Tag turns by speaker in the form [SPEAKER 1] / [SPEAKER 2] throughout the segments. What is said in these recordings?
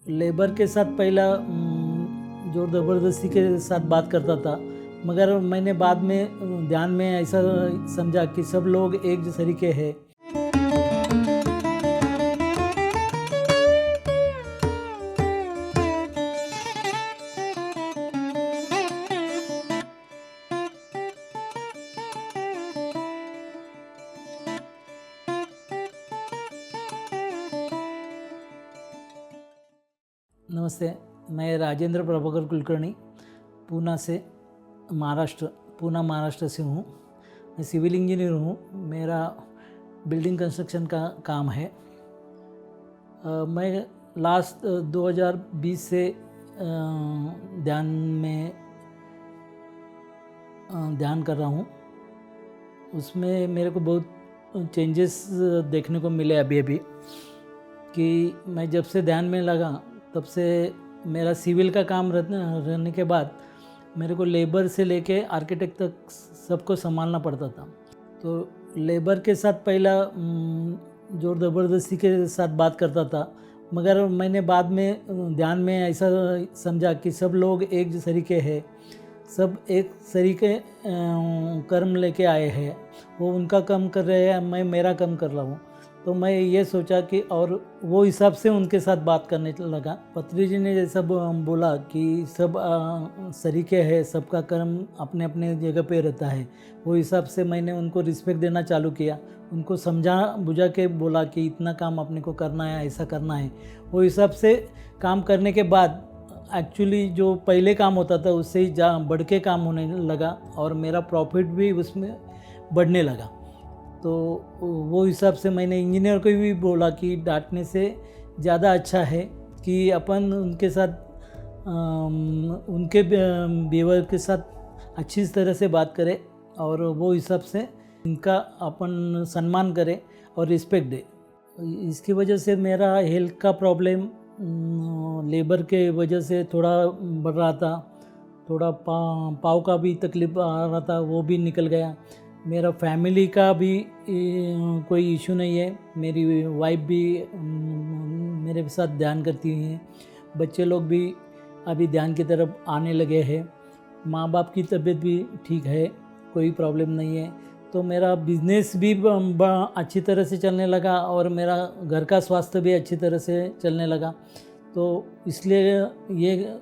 [SPEAKER 1] Labour के साथ पहला जोर ज़बरदस्ती के साथ बात करता था, मगर मैंने बाद में ध्यान में ऐसा समझा कि सब लोग एक तरीके हैं। नमस्ते, मैं राजेंद्र प्रभाकर कुलकर्णी पूना से पूना महाराष्ट्र से हूँ। मैं सिविल इंजीनियर हूँ। मेरा बिल्डिंग कंस्ट्रक्शन का काम है। मैं लास्ट 2020 से ध्यान कर रहा हूँ। उसमें मेरे को बहुत चेंजेस देखने को मिले अभी कि मैं जब से ध्यान में लगा तब से मेरा सिविल का काम रहने के बाद मेरे को लेबर से लेके आर्किटेक्ट तक सबको संभालना पड़ता था। तो लेबर के साथ पहला जोर ज़बरदस्ती के साथ बात करता था, मगर मैंने बाद में ध्यान में ऐसा समझा कि सब लोग एक तरीके हैं, सब एक तरीके कर्म लेके आए हैं। वो उनका काम कर रहे हैं, मैं मेरा काम कर रहा हूँ। तो मैं ये सोचा कि और वो हिसाब से उनके साथ बात करने लगा। पत्री जी ने जैसा बोला कि सब सरीके है, सबका कर्म अपने अपने जगह पे रहता है, वो हिसाब से मैंने उनको रिस्पेक्ट देना चालू किया। उनको समझा बुझा के बोला कि इतना काम अपने को करना है, ऐसा करना है। वो हिसाब से काम करने के बाद एक्चुअली जो पहले काम होता था उससे ही बढ़ के काम होने लगा और मेरा प्रॉफिट भी उसमें बढ़ने लगा। तो वो हिसाब से मैंने इंजीनियर को भी बोला कि डांटने से ज़्यादा अच्छा है कि अपन उनके साथ उनके बिहेवियर के साथ अच्छी तरह से बात करें और वो हिसाब से इनका अपन सम्मान करें और रिस्पेक्ट दे। इसकी वजह से मेरा हेल्थ का प्रॉब्लम लेबर के वजह से थोड़ा बढ़ रहा था। थोड़ा पाँव का भी तकलीफ आ रहा था, वो भी निकल गया। मेरा फैमिली का भी कोई इशू नहीं है। मेरी वाइफ भी मेरे साथ ध्यान करती हैं। बच्चे लोग भी अभी ध्यान की तरफ आने लगे हैं। माँ बाप की तबीयत भी ठीक है, कोई प्रॉब्लम नहीं है। तो मेरा बिज़नेस भी अच्छी तरह से चलने लगा और मेरा घर का स्वास्थ्य भी अच्छी तरह से चलने लगा। तो इसलिए ये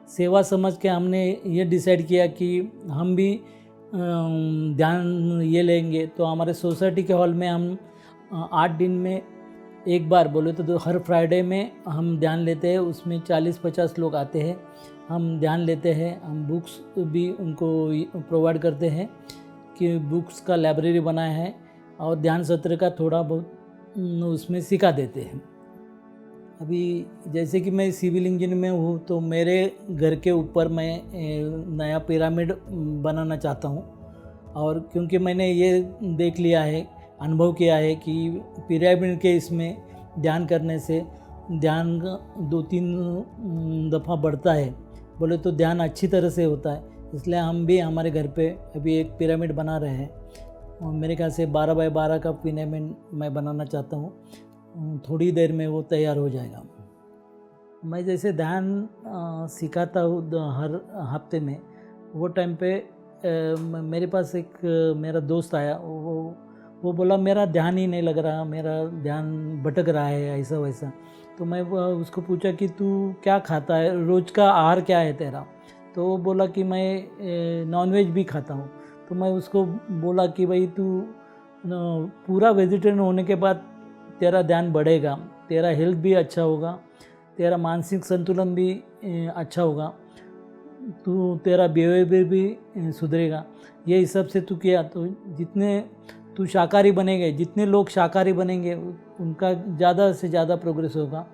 [SPEAKER 1] सेवा समझ के हमने ये डिसाइड किया कि हम भी ध्यान ये लेंगे। तो हमारे सोसाइटी के हॉल में हम 8 दिन में एक बार बोले तो हर फ्राइडे में हम ध्यान लेते हैं। उसमें 40-50 लोग आते हैं, हम ध्यान लेते हैं। हम बुक्स भी उनको प्रोवाइड करते हैं कि बुक्स का लाइब्रेरी बनाया है और ध्यान सत्र का थोड़ा बहुत उसमें सिखा देते हैं। अभी जैसे कि मैं सिविल इंजीनियर में हूँ, तो मेरे घर के ऊपर मैं नया पिरामिड बनाना चाहता हूँ। और क्योंकि मैंने ये देख लिया है, अनुभव किया है कि पिरामिड के इसमें ध्यान करने से ध्यान 2-3 दफ़ा बढ़ता है, बोले तो ध्यान अच्छी तरह से होता है। इसलिए हम भी हमारे घर पे अभी एक पिरामिड बना रहे हैं और मेरे ख्याल से 12 बाय 12 का पिरामिड मैं बनाना चाहता हूँ। थोड़ी देर में वो तैयार हो जाएगा। मैं जैसे ध्यान सिखाता हूँ हर हफ्ते में, वो टाइम पे मेरे पास एक मेरा दोस्त आया। वो बोला मेरा ध्यान ही नहीं लग रहा, मेरा ध्यान भटक रहा है, ऐसा वैसा। तो मैं उसको पूछा कि तू क्या खाता है, रोज़ का आहार क्या है तेरा? तो वो बोला कि मैं नॉनवेज भी खाता हूँ। तो मैं उसको बोला कि भाई तू पूरा वेजिटेरियन होने के बाद तेरा ध्यान बढ़ेगा, तेरा हेल्थ भी अच्छा होगा, तेरा मानसिक संतुलन भी अच्छा होगा, तेरा बिहेवियर भी सुधरेगा। ये हिसाब से तू किया तो जितने तू शाकाहारी बनेंगे, जितने लोग शाकाहारी बनेंगे उनका ज़्यादा से ज़्यादा प्रोग्रेस होगा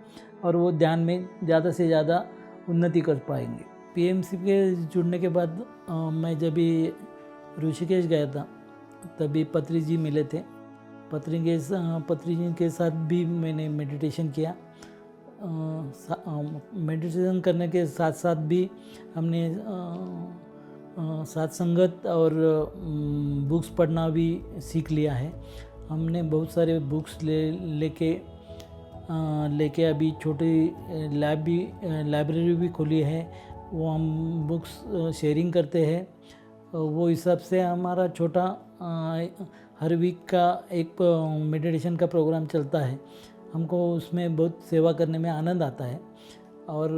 [SPEAKER 1] और वो ध्यान में ज़्यादा से ज़्यादा उन्नति कर पाएंगे। पीएमसी के जुड़ने के बाद मैं जब भी ऋषिकेश गया था तभी पत्री जी मिले थे। पत्री जी के साथ भी मैंने मेडिटेशन किया। मेडिटेशन करने के साथ साथ भी हमने साथ संगत और बुक्स पढ़ना भी सीख लिया है। हमने बहुत सारे बुक्स लेके लेके अभी छोटी लाइब्रेरी भी खोली है, वो हम बुक्स शेयरिंग करते हैं। वो हिसाब से हमारा छोटा हर वीक का एक मेडिटेशन का प्रोग्राम चलता है। हमको उसमें बहुत सेवा करने में आनंद आता है। और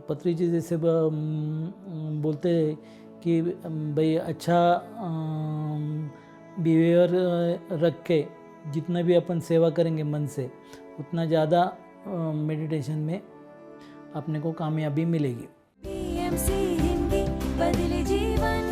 [SPEAKER 1] पत्री जी जैसे बोलते हैं कि भाई अच्छा बिहेवियर रख के जितना भी अपन सेवा करेंगे मन से, उतना ज़्यादा मेडिटेशन में अपने को कामयाबी मिलेगी।
[SPEAKER 2] PMC हिंदी बदले जीवन।